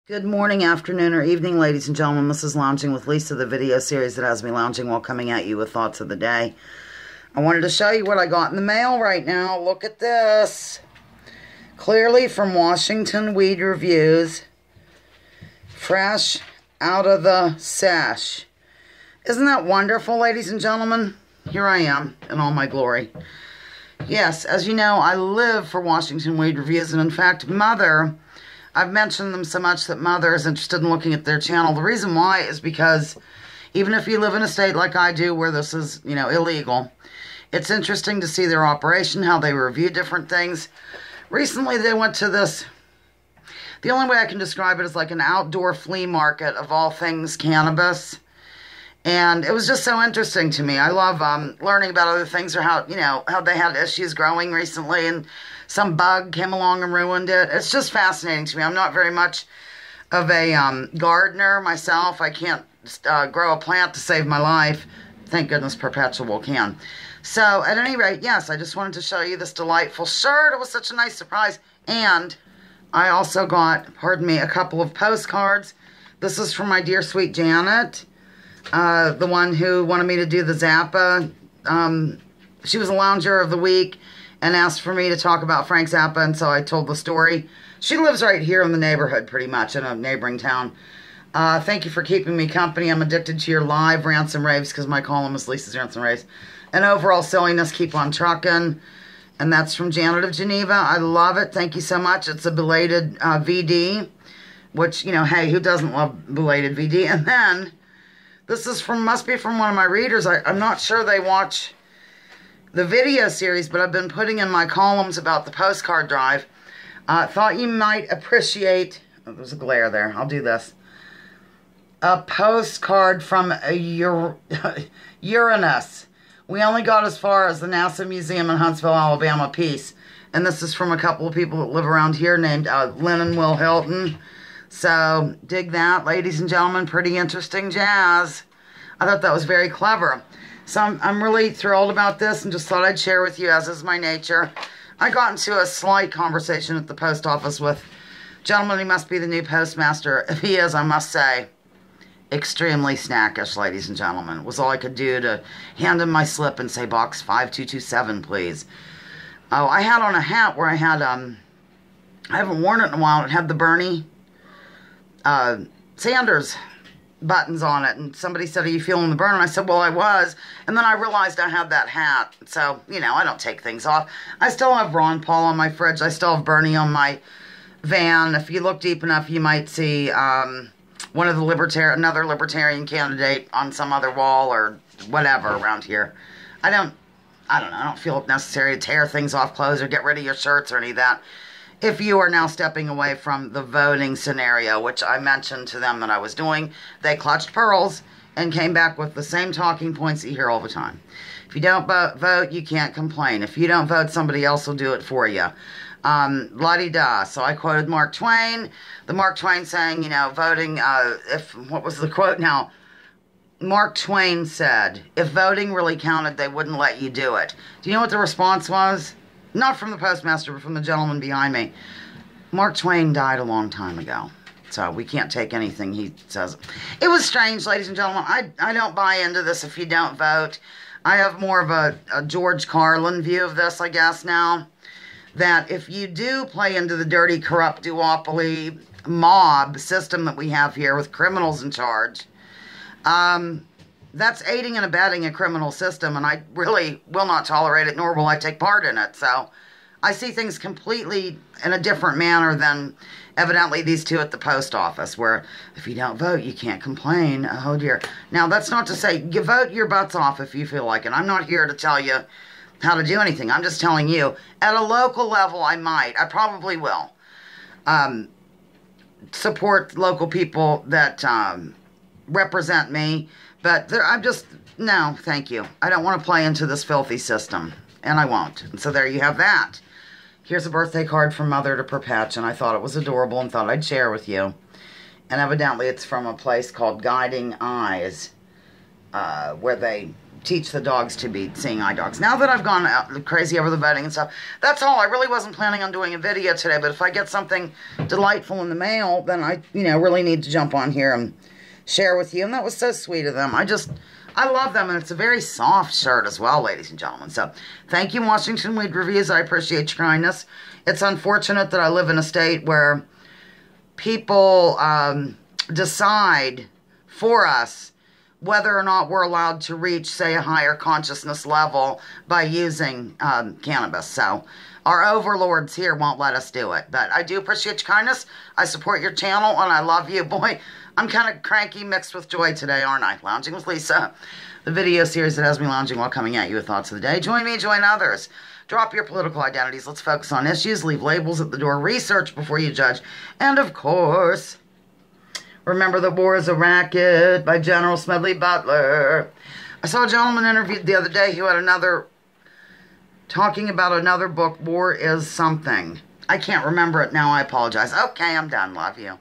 Good morning, afternoon, or evening, ladies and gentlemen. This is Lounging with Lisa, the video series that has me lounging while coming at you with thoughts of the day. I wanted to show you what I got in the mail right now. Look at this. Clearly from Washington Weed Reviews. Fresh out of the sesh. Isn't that wonderful, ladies and gentlemen? Here I am in all my glory. Yes, as you know, I live for Washington Weed Reviews, and in fact, Mother... I've mentioned them so much that Mother is interested in looking at their channel. The reason why is because even if you live in a state like I do where this is, illegal, it's interesting to see their operation, how they review different things. Recently, they went to this, the only way I can describe it is like an outdoor flea market of all things cannabis. And it was just so interesting to me. I love learning about other things or how they had issues growing recently and some bug came along and ruined it. It's just fascinating to me. I'm not very much of a gardener myself. I can't grow a plant to save my life. Thank goodness Perpetual can. So, at any rate, yes, I just wanted to show you this delightful shirt. It was such a nice surprise. And I also got, a couple of postcards. This is from my dear sweet Janet, the one who wanted me to do the Zappa. She was a lounger of the week and asked for me to talk about Frank Zappa, and so I told the story. She lives right here in the neighborhood, pretty much, in a neighboring town. Thank you for keeping me company. I'm addicted to your live rants and raves, because my column is Lisa's Rants and Raves. And overall silliness, keep on trucking. And that's from Janet of Geneva. I love it. Thank you so much. It's a belated VD, which, hey, who doesn't love belated VD? And then, this is must be from one of my readers. I'm not sure they watch the video series, but I've been putting in my columns about the postcard drive. Thought you might appreciate, there's a glare there, I'll do this. A postcard from Uranus. We only got as far as the NASA Museum in Huntsville, Alabama piece. And this is from a couple of people that live around here named Lynn and Will Hilton. So, dig that, ladies and gentlemen. Pretty interesting jazz. I thought that was very clever. So I'm really thrilled about this and just thought I'd share with you, as is my nature. I got into a slight conversation at the post office with a gentleman. He must be the new postmaster. If he is, I must say, extremely snackish, ladies and gentlemen. It was all I could do to hand him my slip and say, box 5227, please. Oh, I had on a hat where I had, I haven't worn it in a while. It had the Bernie Sanders buttons on it, and somebody said, are you feeling the burn? And I said, well, I was, and then I realized I had that hat, so, I don't take things off. I still have Ron Paul on my fridge. I still have Bernie on my van. If you look deep enough, you might see one of the another libertarian candidate on some other wall or whatever around here. I don't know, I don't feel it necessary to tear things off clothes or get rid of your shirts or any of that. If you are now stepping away from the voting scenario, which I mentioned to them that I was doing, they clutched pearls and came back with the same talking points that you hear all the time. If you don't vote, you can't complain. If you don't vote, somebody else will do it for you. La-di-da. So I quoted Mark Twain. The Mark Twain saying, voting, what was the quote now? Mark Twain said, if voting really counted, they wouldn't let you do it. Do you know what the response was? Not from the postmaster, but from the gentleman behind me. Mark Twain died a long time ago, so we can't take anything he says. It was strange, ladies and gentlemen. I don't buy into this if you don't vote. I have more of a George Carlin view of this, I guess, now. That if you do play into the dirty, corrupt duopoly mob system that we have here with criminals in charge, that's aiding and abetting a criminal system, and I really will not tolerate it, nor will I take part in it. So I see things completely in a different manner than evidently these two at the post office, where if you don't vote, you can't complain. Oh, dear. Now, that's not to say you vote your butts off if you feel like it. I'm not here to tell you how to do anything. I'm just telling you, at a local level, I probably will support local people that represent me. But no, thank you. I don't want to play into this filthy system, and I won't. And so there you have that. Here's a birthday card from Mother to Perpetch, and I thought it was adorable and thought I'd share with you. And evidently it's from a place called Guiding Eyes, where they teach the dogs to be seeing eye dogs. Now that I've gone out crazy over the voting and stuff, that's all. I really wasn't planning on doing a video today, but if I get something delightful in the mail, then I, really need to jump on here and share with you. And that was so sweet of them. I love them, and it's a very soft shirt as well, ladies and gentlemen. So, thank you, Washington Weed Reviews. I appreciate your kindness. It's unfortunate that I live in a state where people decide for us whether or not we're allowed to reach, say, a higher consciousness level by using cannabis. So, our overlords here won't let us do it. But I do appreciate your kindness. I support your channel, and I love you. Boy, I'm kind of cranky mixed with joy today, aren't I? Lounging with Lisa, the video series that has me lounging while coming at you with thoughts of the day. Join me, join others. Drop your political identities. Let's focus on issues. Leave labels at the door. Research before you judge. And, of course, remember that war is a racket by General Smedley Butler. I saw a gentleman interviewed the other day who had talking about another book, War is Something. I can't remember it now. I apologize. Okay, I'm done. Love you.